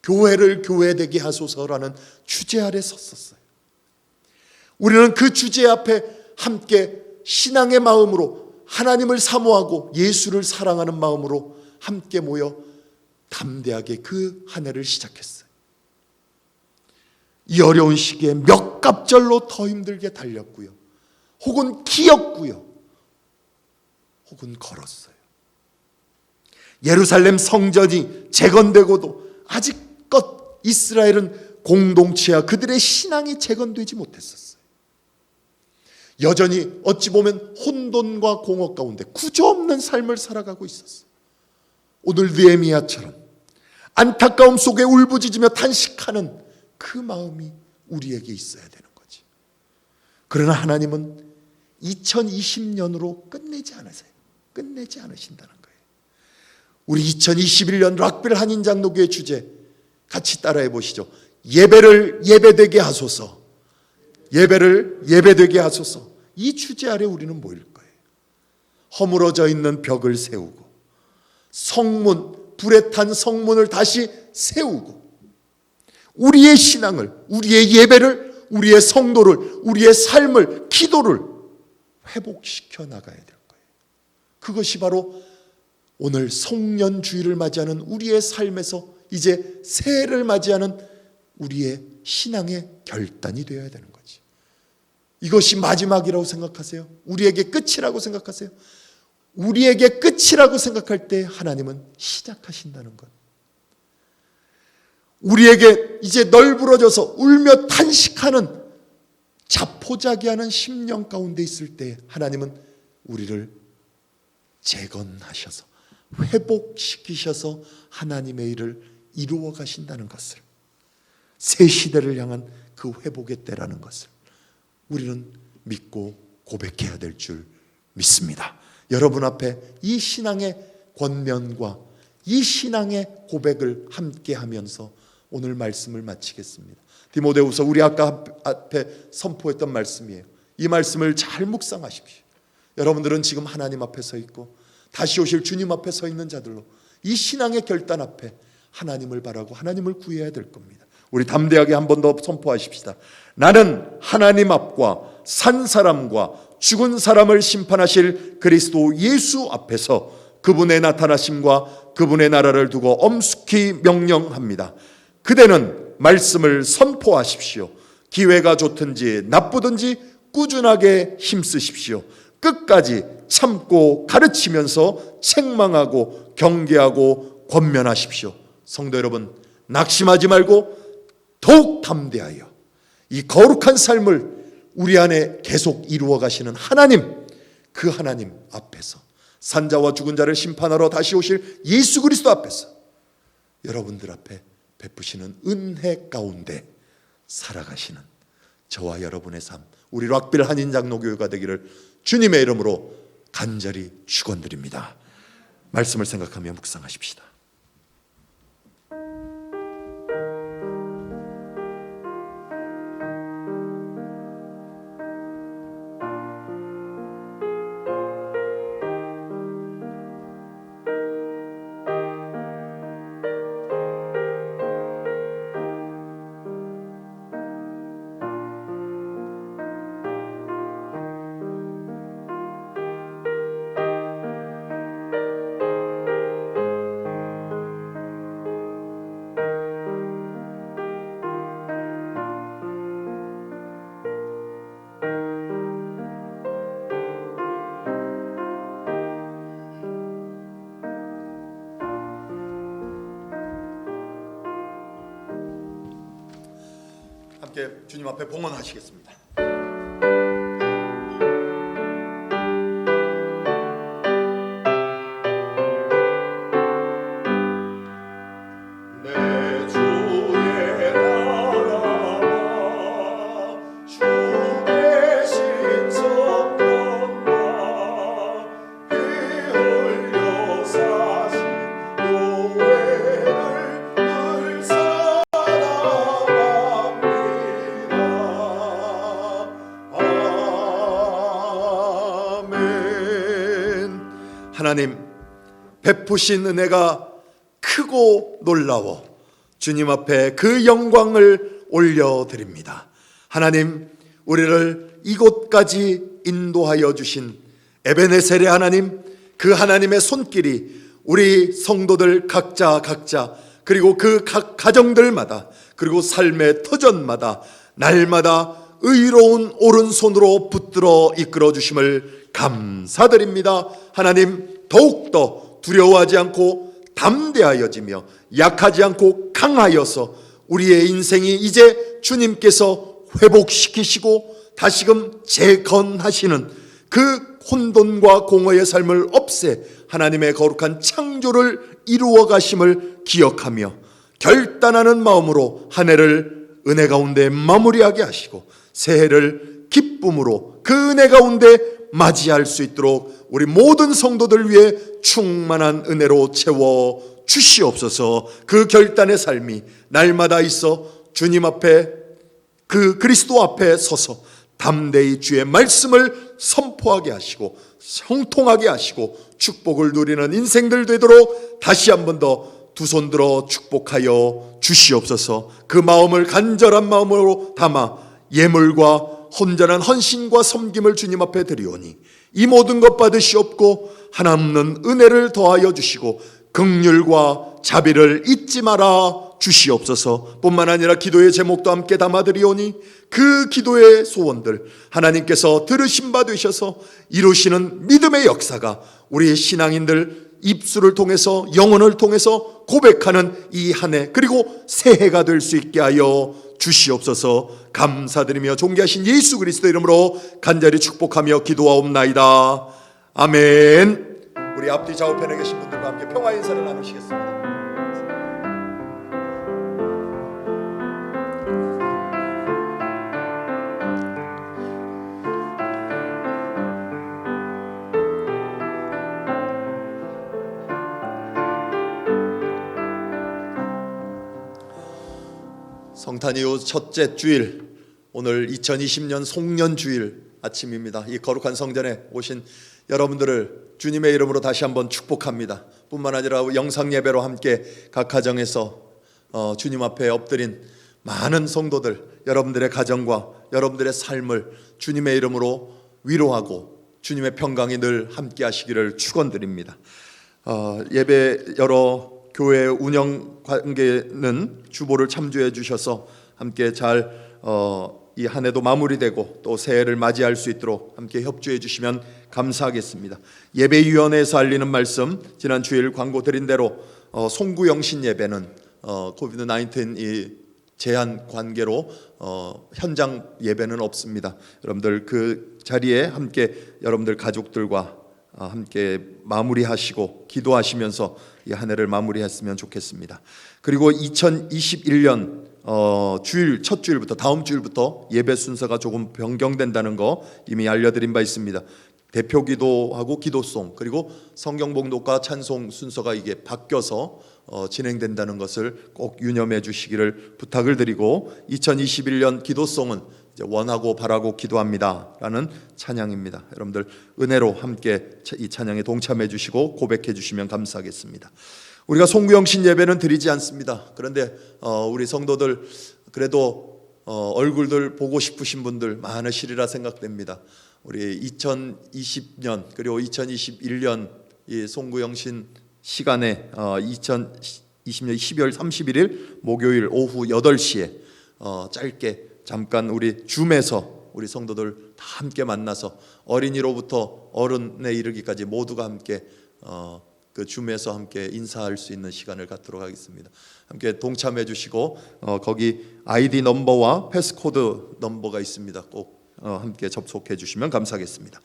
교회를 교회되게 하소서라는 주제 아래 섰었어요. 우리는 그 주제 앞에 함께 신앙의 마음으로 하나님을 사모하고 예수를 사랑하는 마음으로 함께 모여 담대하게 그 한 해를 시작했어요. 이 어려운 시기에 몇 갑절로 더 힘들게 달렸고요. 혹은 기었고요. 혹은 걸었어요. 예루살렘 성전이 재건되고도 아직껏 이스라엘은 공동체와 그들의 신앙이 재건되지 못했었어요. 여전히 어찌 보면 혼돈과 공허 가운데 구조 없는 삶을 살아가고 있었어요. 오늘 느헤미야처럼 안타까움 속에 울부짖으며 탄식하는 그 마음이 우리에게 있어야 되는 거지. 그러나 하나님은 2020년으로 끝내지 않으세요. 끝내지 않으신다는 거예요. 우리 2021년 락빌 한인장로교회 주제 같이 따라해 보시죠. 예배를 예배되게 하소서. 예배를 예배되게 하소서. 이 주제 아래 우리는 모일 거예요. 허물어져 있는 벽을 세우고 성문, 불에 탄 성문을 다시 세우고 우리의 신앙을, 우리의 예배를, 우리의 성도를, 우리의 삶을, 기도를 회복시켜 나가야 될 거예요. 그것이 바로 오늘 송년주일을 맞이하는 우리의 삶에서 이제 새해를 맞이하는 우리의 신앙의 결단이 되어야 되는 거지. 이것이 마지막이라고 생각하세요? 우리에게 끝이라고 생각하세요? 우리에게 끝이라고 생각할 때 하나님은 시작하신다는 것. 우리에게 이제 널브러져서 울며 탄식하는 자포자기하는 심령 가운데 있을 때 하나님은 우리를 재건하셔서 회복시키셔서 하나님의 일을 이루어 가신다는 것을, 새 시대를 향한 그 회복의 때라는 것을 우리는 믿고 고백해야 될 줄 믿습니다. 여러분 앞에 이 신앙의 권면과 이 신앙의 고백을 함께 하면서 오늘 말씀을 마치겠습니다. 디모데후서 우리 아까 앞에 선포했던 말씀이에요. 이 말씀을 잘 묵상하십시오. 여러분들은 지금 하나님 앞에 서 있고 다시 오실 주님 앞에 서 있는 자들로 이 신앙의 결단 앞에 하나님을 바라고 하나님을 구해야 될 겁니다. 우리 담대하게 한 번 더 선포하십시다. 나는 하나님 앞과 산 사람과 죽은 사람을 심판하실 그리스도 예수 앞에서 그분의 나타나심과 그분의 나라를 두고 엄숙히 명령합니다. 그대는 말씀을 선포하십시오. 기회가 좋든지 나쁘든지 꾸준하게 힘쓰십시오. 끝까지 참고 가르치면서 책망하고 경계하고 권면하십시오. 성도 여러분, 낙심하지 말고 더욱 담대하여 이 거룩한 삶을 우리 안에 계속 이루어 가시는 하나님, 그 하나님 앞에서, 산자와 죽은 자를 심판하러 다시 오실 예수 그리스도 앞에서 여러분들 앞에 베푸시는 은혜 가운데 살아가시는 저와 여러분의 삶, 우리 락빌 한인장로교회가 되기를 주님의 이름으로 간절히 축원드립니다. 말씀을 생각하며 묵상하십시다. 함께 주님 앞에 봉헌하시겠습니다. 내 주의 나라와 주 대신 성전과 피 흘려 사신 교회를 늘 하나님, 베푸신 은혜가 크고 놀라워 주님 앞에 그 영광을 올려드립니다. 하나님, 우리를 이곳까지 인도하여 주신 에베네셀의 하나님, 그 하나님의 손길이 우리 성도들 각자 그리고 그 각 가정들마다 그리고 삶의 터전마다 날마다 의로운 오른손으로 붙들어 이끌어 주심을 감사드립니다. 하나님, 더욱더 두려워하지 않고 담대하여지며 약하지 않고 강하여서 우리의 인생이 이제 주님께서 회복시키시고 다시금 재건하시는 그 혼돈과 공허의 삶을 없애 하나님의 거룩한 창조를 이루어 가심을 기억하며 결단하는 마음으로 한 해를 은혜 가운데 마무리하게 하시고 새해를 기쁨으로 그 은혜 가운데 맞이할 수 있도록 우리 모든 성도들 위해 충만한 은혜로 채워 주시옵소서. 그 결단의 삶이 날마다 있어 주님 앞에, 그 그리스도 앞에 서서 담대히 주의 말씀을 선포하게 하시고 형통하게 하시고 축복을 누리는 인생들 되도록 다시 한 번 더 두 손 들어 축복하여 주시옵소서. 그 마음을 간절한 마음으로 담아 예물과 혼전한 헌신과 섬김을 주님 앞에 드리오니 이 모든 것 받으시옵고 하나없는 은혜를 더하여 주시고 긍휼과 자비를 잊지 마라 주시옵소서. 뿐만 아니라 기도의 제목도 함께 담아드리오니 그 기도의 소원들 하나님께서 들으신 바 되셔서 이루시는 믿음의 역사가 우리 신앙인들 입술을 통해서 영혼을 통해서 고백하는 이 한 해 그리고 새해가 될 수 있게 하여 주시옵소서. 감사드리며 존귀하신 예수 그리스도 이름으로 간절히 축복하며 기도하옵나이다. 아멘. 우리 앞뒤 좌우편에 계신 분들과 함께 평화 인사를 나누시겠습니다. 성탄 이후 첫째 주일, 오늘 2020년 송년주일 아침입니다. 이 거룩한 성전에 오신 여러분들을 주님의 이름으로 다시 한번 축복합니다. 뿐만 아니라 영상 예배로 함께 각 가정에서 주님 앞에 엎드린 많은 성도들, 여러분들의 가정과 여러분들의 삶을 주님의 이름으로 위로하고 주님의 평강이 늘 함께 하시기를 축원드립니다. 예배 여러 교회 운영 관계는 주보를 참조해 주셔서 함께 잘 이 한 해도 마무리되고 또 새해를 맞이할 수 있도록 함께 협조해 주시면 감사하겠습니다. 예배위원회에서 알리는 말씀, 지난 주일 광고 드린 대로 송구영신 예배는 코비드-19 이 제한 관계로 현장 예배는 없습니다. 여러분들 그 자리에 함께 여러분들 가족들과 함께 마무리하시고 기도하시면서 이 한 해를 마무리했으면 좋겠습니다. 그리고 2021년 주일 첫 주일부터 다음 주일부터 예배 순서가 조금 변경된다는 거 이미 알려드린 바 있습니다. 대표 기도하고 기도송 그리고 성경 봉독과 찬송 순서가 이게 바뀌어서 진행된다는 것을 꼭 유념해 주시기를 부탁을 드리고 2021년 기도송은 원하고 바라고 기도합니다라는 찬양입니다. 여러분들 은혜로 함께 이 찬양에 동참해 주시고 고백해 주시면 감사하겠습니다. 우리가 송구영신 예배는 드리지 않습니다. 그런데 우리 성도들 그래도 얼굴들 보고 싶으신 분들 많으시리라 생각됩니다. 우리 2020년 그리고 2021년 이 송구영신 시간에 2020년 12월 31일 목요일 오후 8시에 짧게 잠깐 우리 줌에서 우리 성도들 다 함께 만나서 어린이로부터 어른에 이르기까지 모두가 함께 그 줌에서 함께 인사할 수 있는 시간을 갖도록 하겠습니다. 함께 동참해 주시고 거기 아이디 넘버와 패스코드 넘버가 있습니다. 꼭 함께 접속해 주시면 감사하겠습니다.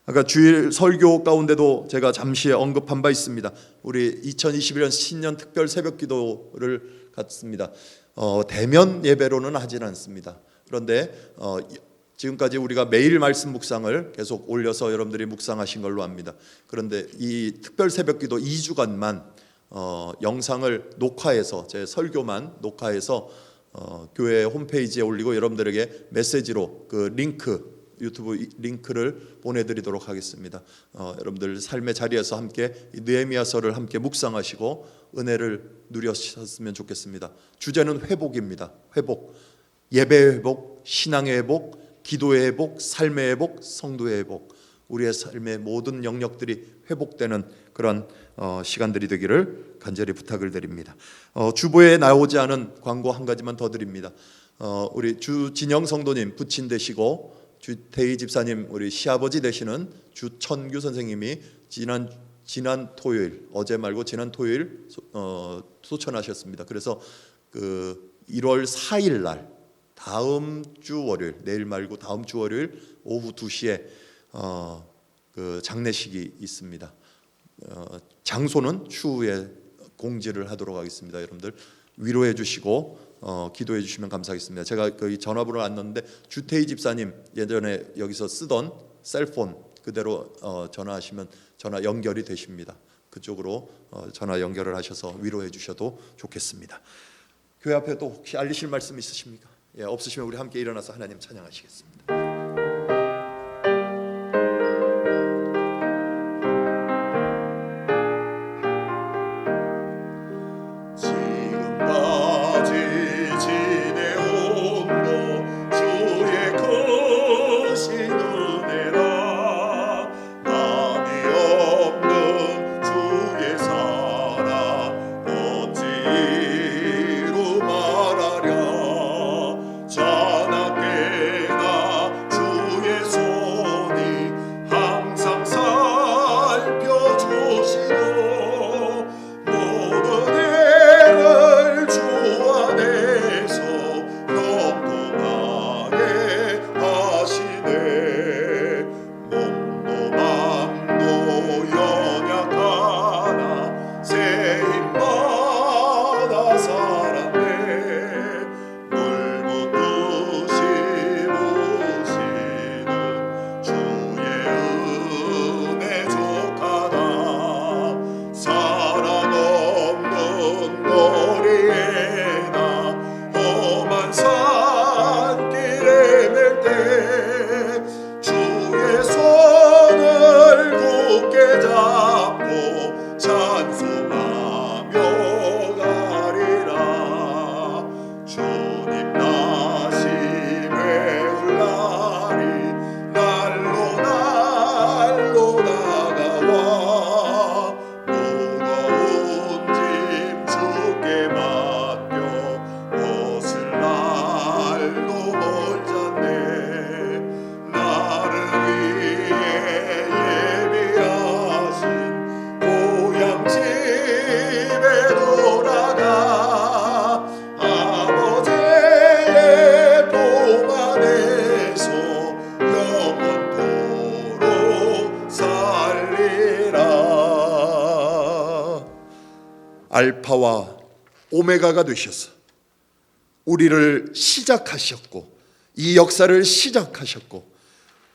아까 주일 설교 가운데도 제가 잠시 언급한 바 있습니다. 우리 2021년 신년 특별 새벽 기도를 갖습니다. 대면 예배로는 하진 않습니다. 그런데 지금까지 우리가 매일 말씀 묵상을 계속 올려서 여러분들이 묵상하신 걸로 압니다. 그런데 이 특별 새벽기도 2주간만 영상을 녹화해서 제 설교만 녹화해서 교회 홈페이지에 올리고 여러분들에게 메시지로 그 링크 유튜브 링크를 보내드리도록 하겠습니다. 여러분들 삶의 자리에서 함께 느헤미야서를 함께 묵상하시고 은혜를 누리셨으면 좋겠습니다. 주제는 회복입니다. 회복, 예배의 회복, 신앙의 회복, 기도의 회복, 삶의 회복, 성도의 회복, 우리의 삶의 모든 영역들이 회복되는 그런 시간들이 되기를 간절히 부탁을 드립니다. 주보에 나오지 않은 광고 한 가지만 더 드립니다. 우리 주진영 성도님 부친 되시고 주태희 집사님 우리 시아버지 되시는 주천규 선생님이 지난 토요일, 어제 말고 지난 토요일 소천하셨습니다. 그래서 그 1월 4일 날 다음 주 월요일, 내일 말고 다음 주 월요일 오후 2시에 그 장례식이 있습니다. 장소는 추후에 공지를 하도록 하겠습니다. 여러분들 위로해 주시고 기도해 주시면 감사하겠습니다. 제가 거기 전화번호를 안 넣었는데 주태희 집사님 예전에 여기서 쓰던 셀폰 그대로 전화하시면 전화 연결이 되십니다. 그쪽으로 전화 연결을 하셔서 위로해 주셔도 좋겠습니다. 교회 앞에 또 혹시 알리실 말씀 있으십니까? 예, 없으시면 우리 함께 일어나서 하나님 찬양하시겠습니다. 주의 사랑 어찌로 알파와 오메가가 되셔서 우리를 시작하셨고 이 역사를 시작하셨고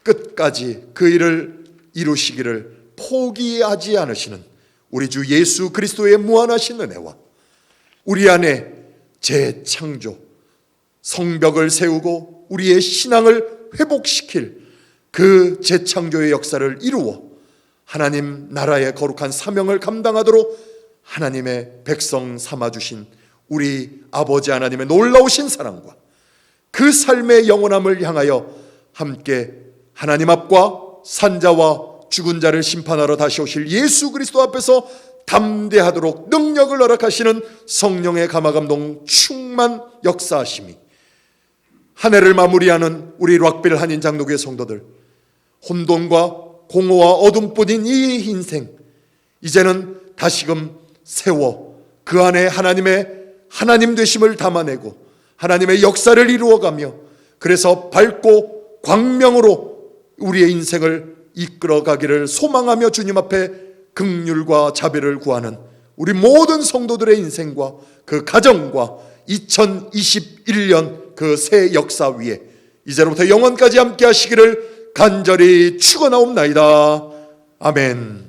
끝까지 그 일을 이루시기를 포기하지 않으시는 우리 주 예수 그리스도의 무한하신 은혜와 우리 안에 재창조, 성벽을 세우고 우리의 신앙을 회복시킬 그 재창조의 역사를 이루어 하나님 나라의 거룩한 사명을 감당하도록 하나님의 백성 삼아주신 우리 아버지 하나님의 놀라우신 사랑과 그 삶의 영원함을 향하여 함께 하나님 앞과 산자와 죽은 자를 심판하러 다시 오실 예수 그리스도 앞에서 담대하도록 능력을 허락하시는 성령의 감화감동 충만 역사하심이 한 해를 마무리하는 우리 락빌 한인 장로교회 성도들, 혼돈과 공허와 어둠뿐인 이 인생 이제는 다시금 세워 그 안에 하나님의 하나님 되심을 담아내고 하나님의 역사를 이루어가며 그래서 밝고 광명으로 우리의 인생을 이끌어가기를 소망하며 주님 앞에 긍휼과 자비를 구하는 우리 모든 성도들의 인생과 그 가정과 2021년 그 새 역사 위에 이제로부터 영원까지 함께 하시기를 간절히 축원하옵나이다. 아멘.